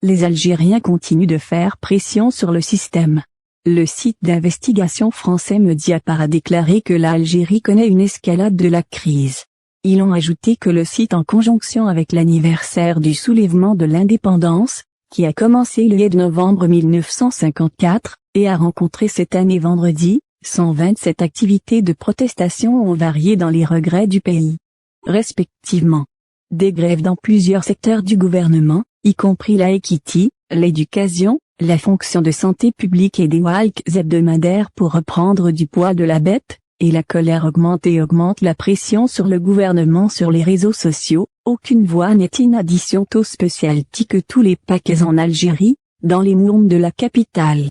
les Algériens continuent de faire pression sur le système. Le site d'investigation français Mediapart a déclaré que l'Algérie connaît une escalade de la crise. Ils ont ajouté que le site, en conjonction avec l'anniversaire du soulèvement de l'indépendance, qui a commencé le 8 novembre 1954, et a rencontré cette année vendredi, 127 activités de protestation ont varié dans les regrets du pays. Respectivement, des grèves dans plusieurs secteurs du gouvernement, y compris la équité, l'éducation, la fonction de santé publique et des walks hebdomadaires pour reprendre du poids de la bête, et la colère augmente la pression sur le gouvernement sur les réseaux sociaux. Aucune voix n'est in addition au spécialty que tous les paquets en Algérie, dans les mourmes de la capitale.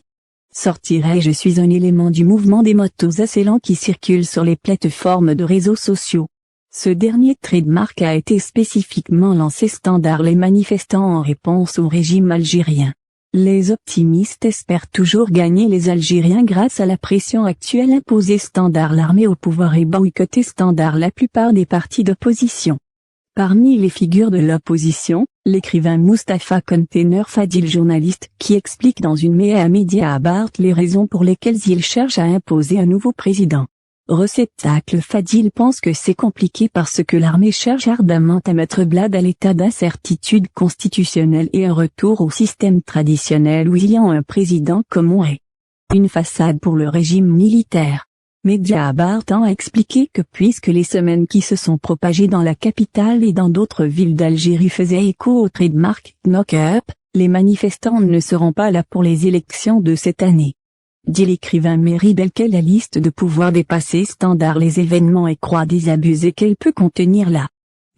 Je suis un élément du mouvement des motos assez lents qui circulent sur les plateformes de réseaux sociaux. Ce dernier trademark a été spécifiquement lancé standard les manifestants en réponse au régime algérien. Les optimistes espèrent toujours gagner les Algériens grâce à la pression actuelle imposée standard l'armée au pouvoir et boycotter standard la plupart des partis d'opposition. Parmi les figures de l'opposition, l'écrivain Mustapha Container Fadil, journaliste, qui explique dans une Mediapart les raisons pour lesquelles il cherche à imposer un nouveau président. Réceptacle Fadil pense que c'est compliqué parce que l'armée cherche ardemment à mettre Blad à l'état d'incertitude constitutionnelle et un retour au système traditionnel où il y a un président comme on est. Une façade pour le régime militaire. Mediapart a expliqué que puisque les semaines qui se sont propagées dans la capitale et dans d'autres villes d'Algérie faisaient écho au trademark knock-up, les manifestants ne seront pas là pour les élections de cette année. Dit l'écrivain Mary Belkel, la liste de pouvoir dépasser standard les événements et croit désabusée qu'elle peut contenir la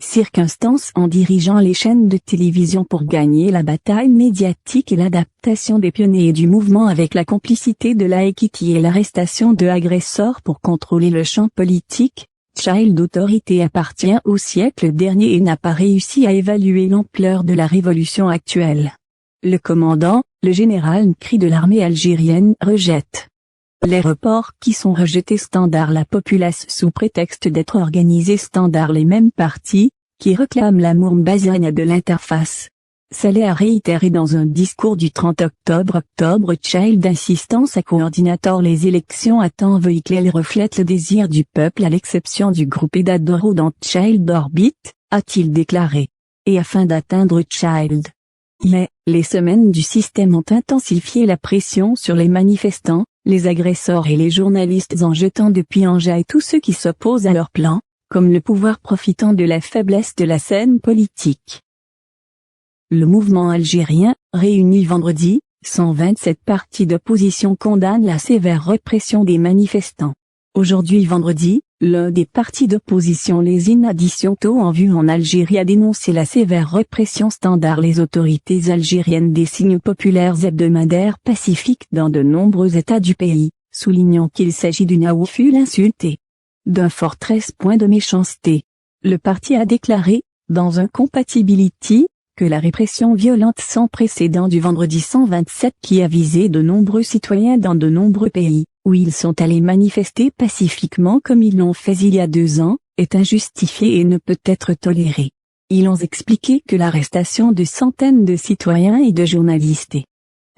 circonstance en dirigeant les chaînes de télévision pour gagner la bataille médiatique et l'adaptation des pionniers du mouvement avec la complicité de la équité et l'arrestation de agresseurs pour contrôler le champ politique. Child Authority appartient au siècle dernier et n'a pas réussi à évaluer l'ampleur de la révolution actuelle. Le commandant, le général Nkri de l'armée algérienne, rejette les reports qui sont rejetés standard la populace sous prétexte d'être organisés standard les mêmes partis, qui réclament l'amour basagne de l'interface. Saleh a réitéré dans un discours du 30 octobre Child insistant sa coordinateur les élections à temps véhiculées reflètent le désir du peuple à l'exception du groupe Edadoro dans Child Orbit, a-t-il déclaré. Et afin d'atteindre Child. Mais, les semaines du système ont intensifié la pression sur les manifestants, les agresseurs et les journalistes en jetant depuis en jaille tous ceux qui s'opposent à leur plan, comme le pouvoir profitant de la faiblesse de la scène politique. Le mouvement algérien, réuni vendredi, 127 partis d'opposition condamnent la sévère répression des manifestants. Aujourd'hui vendredi, l'un des partis d'opposition les Inadditionto en vue en Algérie a dénoncé la sévère répression standard les autorités algériennes des signes populaires hebdomadaires pacifiques dans de nombreux États du pays, soulignant qu'il s'agit d'une aoufule insultée. D'un fort 13 points de méchanceté. Le parti a déclaré, dans un compatibility, que la répression violente sans précédent du vendredi 127 qui a visé de nombreux citoyens dans de nombreux pays, où ils sont allés manifester pacifiquement comme ils l'ont fait il y a 2 ans, est injustifiée et ne peut être tolérée. Ils ont expliqué que l'arrestation de centaines de citoyens et de journalistes et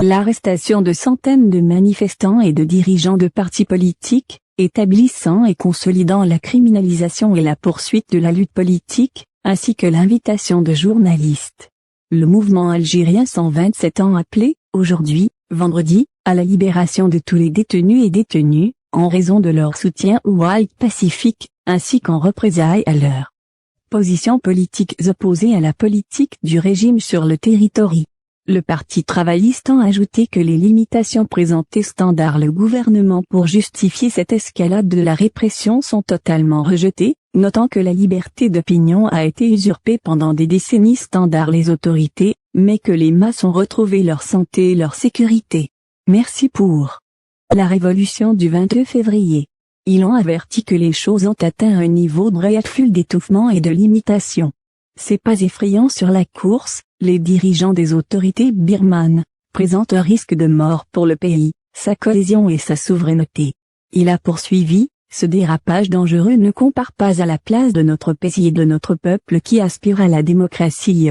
l'arrestation de centaines de manifestants et de dirigeants de partis politiques, établissant et consolidant la criminalisation et la poursuite de la lutte politique, ainsi que l'invitation de journalistes. Le mouvement algérien 127 ans appelé, aujourd'hui, vendredi, à la libération de tous les détenus et détenues, en raison de leur soutien au walk pacifique, ainsi qu'en représailles à leur positions politiques opposées à la politique du régime sur le territoire. Le Parti travailliste a ajouté que les limitations présentées standard le gouvernement pour justifier cette escalade de la répression sont totalement rejetées, notant que la liberté d'opinion a été usurpée pendant des décennies standard les autorités, mais que les masses ont retrouvé leur santé et leur sécurité. Merci pour la révolution du 22 février. Ils ont averti que les choses ont atteint un niveau de réafful d'étouffement et de limitation. C'est pas effrayant sur la course, les dirigeants des autorités birmanes présentent un risque de mort pour le pays, sa cohésion et sa souveraineté. Il a poursuivi, ce dérapage dangereux ne compare pas à la place de notre pays et de notre peuple qui aspire à la démocratie.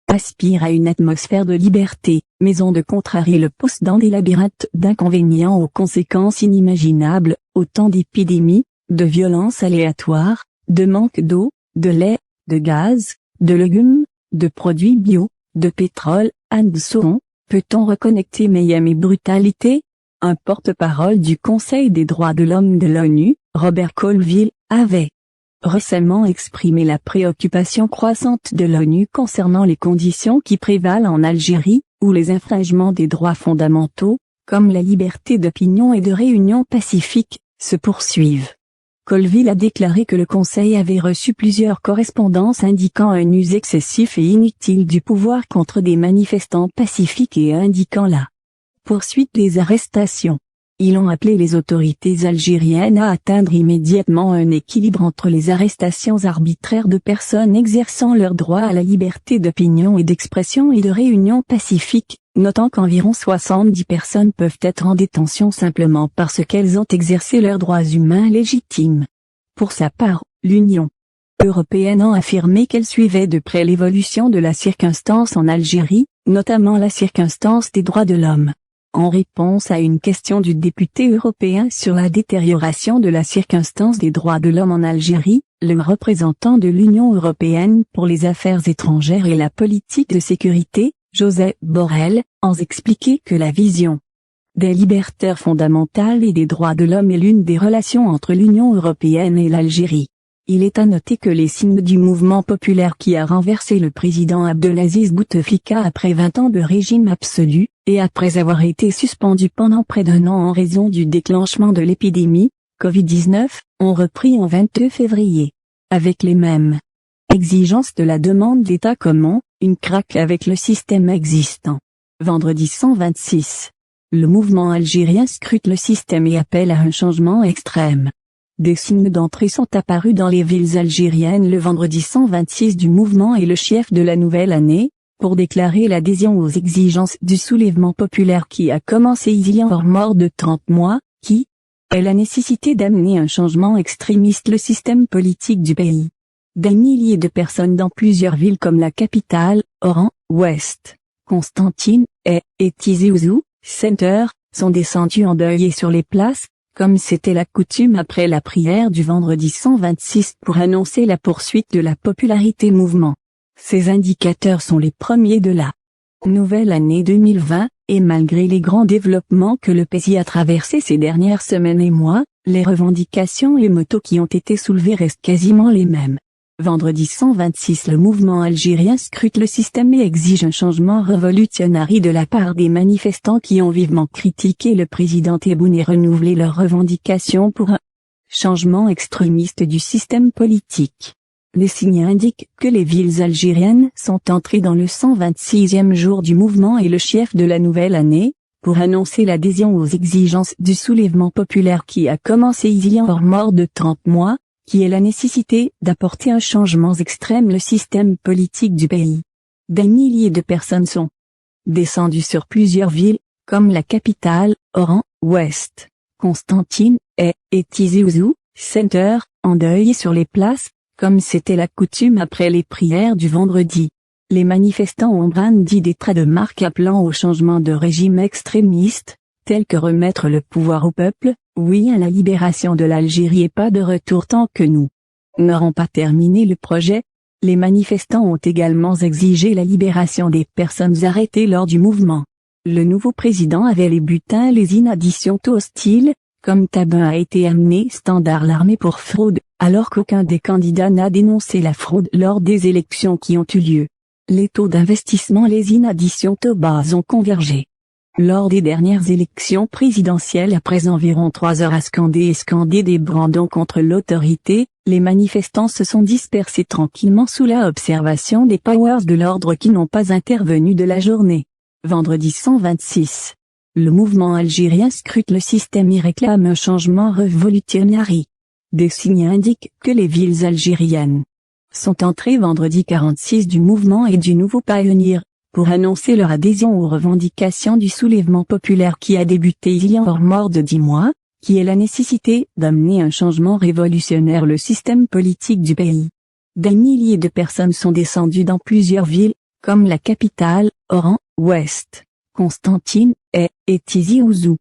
aspirent à une atmosphère de liberté, mais ont de contrarier le poste dans des labyrinthes d'inconvénients aux conséquences inimaginables, autant d'épidémies, de violences aléatoires, de manque d'eau, de lait, de gaz, de légumes, de produits bio, de pétrole. Anne Sauron, peut-on reconnecter mayhem et brutalité? Un porte-parole du Conseil des droits de l'homme de l'ONU, Robert Colville, avait récemment exprimé la préoccupation croissante de l'ONU concernant les conditions qui prévalent en Algérie, où les infringements des droits fondamentaux, comme la liberté d'opinion et de réunion pacifique, se poursuivent. Colville a déclaré que le Conseil avait reçu plusieurs correspondances indiquant un use excessif et inutile du pouvoir contre des manifestants pacifiques et indiquant la poursuite des arrestations. Ils ont appelé les autorités algériennes à atteindre immédiatement un équilibre entre les arrestations arbitraires de personnes exerçant leur droit à la liberté d'opinion et d'expression et de réunion pacifique, notant qu'environ 70 personnes peuvent être en détention simplement parce qu'elles ont exercé leurs droits humains légitimes. Pour sa part, l'Union européenne a affirmé qu'elle suivait de près l'évolution de la circonstance en Algérie, notamment la circonstance des droits de l'homme. En réponse à une question du député européen sur la détérioration de la circonstance des droits de l'homme en Algérie, le représentant de l'Union européenne pour les affaires étrangères et la politique de sécurité, Josep Borrell, a expliqué que la vision des libertés fondamentales et des droits de l'homme est l'une des relations entre l'Union européenne et l'Algérie. Il est à noter que les signes du mouvement populaire qui a renversé le président Abdelaziz Bouteflika après 20 ans de régime absolu, et après avoir été suspendu pendant près d'1 an en raison du déclenchement de l'épidémie, Covid-19, ont repris en 22 février. Avec les mêmes exigences de la demande d'État commun, une craque avec le système existant. Vendredi 126. Le mouvement algérien scrute le système et appelle à un changement extrême. Des signes d'entrée sont apparus dans les villes algériennes le vendredi 126 du mouvement et le chef de la nouvelle année, pour déclarer l'adhésion aux exigences du soulèvement populaire qui a commencé il y a moins de 30 mois, qui est la nécessité d'amener un changement extrémiste le système politique du pays. Des milliers de personnes dans plusieurs villes comme la capitale, Oran, Ouest, Constantine, et Tizi Ouzou, Center, sont descendues endeuillées sur les places, comme c'était la coutume après la prière du vendredi 126 pour annoncer la poursuite de la popularité mouvement. Ces indicateurs sont les premiers de la nouvelle année 2020, et malgré les grands développements que le pays a traversés ces dernières semaines et mois, les revendications et motos qui ont été soulevées restent quasiment les mêmes. Vendredi 126 le mouvement algérien scrute le système et exige un changement révolutionnaire de la part des manifestants qui ont vivement critiqué le président Tebboune et renouvelé leurs revendications pour un changement extrémiste du système politique. Les signes indiquent que les villes algériennes sont entrées dans le 126e jour du mouvement et le chef de la nouvelle année, pour annoncer l'adhésion aux exigences du soulèvement populaire qui a commencé il y a moins de 30 mois, qui est la nécessité d'apporter un changement extrême le système politique du pays. Des milliers de personnes sont descendues sur plusieurs villes, comme la capitale, Oran, Ouest, Constantine, et Tizi Ouzou, Center, endeuillées sur les places, comme c'était la coutume après les prières du vendredi. Les manifestants ont brandi des traits de marque appelant au changement de régime extrémiste, tel que remettre le pouvoir au peuple, oui à la libération de l'Algérie et pas de retour tant que nous n'aurons pas terminé le projet. Les manifestants ont également exigé la libération des personnes arrêtées lors du mouvement. Le nouveau président avait les bulletins les inadditions hostiles, comme Tabun a été amené standard l'armée pour fraude, alors qu'aucun des candidats n'a dénoncé la fraude lors des élections qui ont eu lieu. Les taux d'investissement les inadditions bas ont convergé. Lors des dernières élections présidentielles après environ 3 heures à scander des brandons contre l'autorité, les manifestants se sont dispersés tranquillement sous la observation des powers de l'ordre qui n'ont pas intervenu de la journée. Vendredi 126. Le mouvement algérien scrute le système et réclame un changement révolutionnaire. Des signes indiquent que les villes algériennes sont entrées vendredi 46 du mouvement et du nouveau Pioneer, pour annoncer leur adhésion aux revendications du soulèvement populaire qui a débuté il y a moins de 10 mois, qui est la nécessité d'amener un changement révolutionnaire le système politique du pays. Des milliers de personnes sont descendues dans plusieurs villes, comme la capitale, Oran, Ouest, Constantine, et Tizi Ouzou.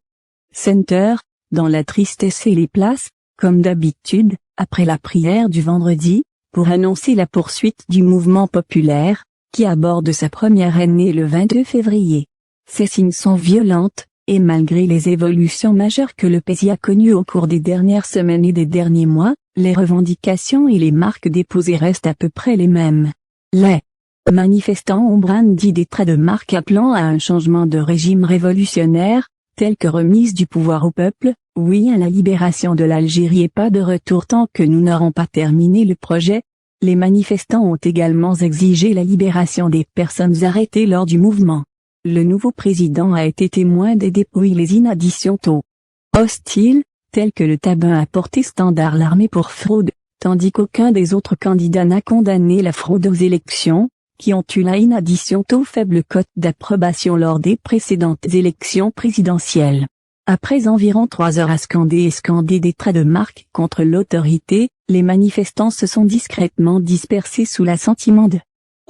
Center, dans la tristesse et les places, comme d'habitude, après la prière du vendredi, pour annoncer la poursuite du mouvement populaire, qui aborde sa première année le 22 février. Ces signes sont violentes, et malgré les évolutions majeures que le pays a connues au cours des dernières semaines et des derniers mois, les revendications et les marques déposées restent à peu près les mêmes. Les manifestants ont brandi des traits de marque appelant à un changement de régime révolutionnaire, tel que remise du pouvoir au peuple, oui à la libération de l'Algérie et pas de retour tant que nous n'aurons pas terminé le projet. Les manifestants ont également exigé la libération des personnes arrêtées lors du mouvement. Le nouveau président a été témoin des dépôts et les inadditions hostiles, tels que le tabac a porté Standard l'armée pour fraude, tandis qu'aucun des autres candidats n'a condamné la fraude aux élections, qui ont eu la inaddition faible cote d'approbation lors des précédentes élections présidentielles. Après environ 3 heures à scander des traits de marque contre l'autorité, les manifestants se sont discrètement dispersés sous l'assentiment de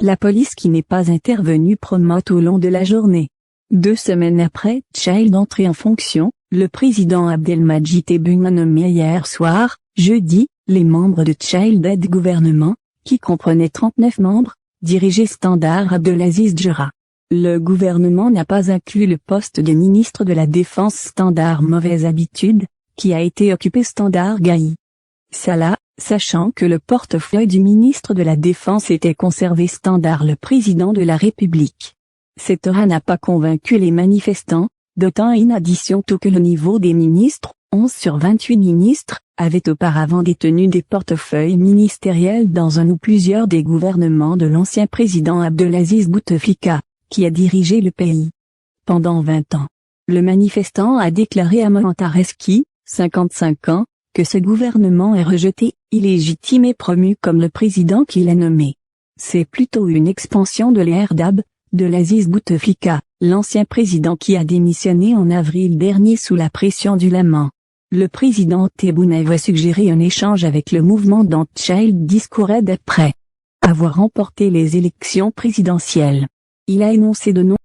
la police qui n'est pas intervenue promptement au long de la journée. 2 semaines après Child entrée en fonction, le président Abdelmadjid Tebboune a nommé hier soir, jeudi, les membres de Child aide gouvernement, qui comprenait 39 membres, dirigé Standard Abdelaziz Djera. Le gouvernement n'a pas inclus le poste de ministre de la Défense Standard mauvaise habitude, qui a été occupé Standard Gaï Salah, sachant que le portefeuille du ministre de la Défense était conservé Standard le président de la République. Cette aura n'a pas convaincu les manifestants, d'autant in addition que le niveau des ministres, 11 sur 28 ministres, avaient auparavant détenu des portefeuilles ministériels dans un ou plusieurs des gouvernements de l'ancien président Abdelaziz Bouteflika, qui a dirigé le pays pendant 20 ans. Le manifestant a déclaré à Mohantareski, 55 ans, que ce gouvernement est rejeté, illégitime et promu comme le président qui l'a nommé. C'est plutôt une expansion de l'ère d'Abdelaziz Bouteflika, l'ancien président qui a démissionné en avril dernier sous la pression du Laman. Le président Tebboune avait suggéré un échange avec le mouvement dont Child discourait d'après avoir remporté les élections présidentielles. Il a énoncé de nombreux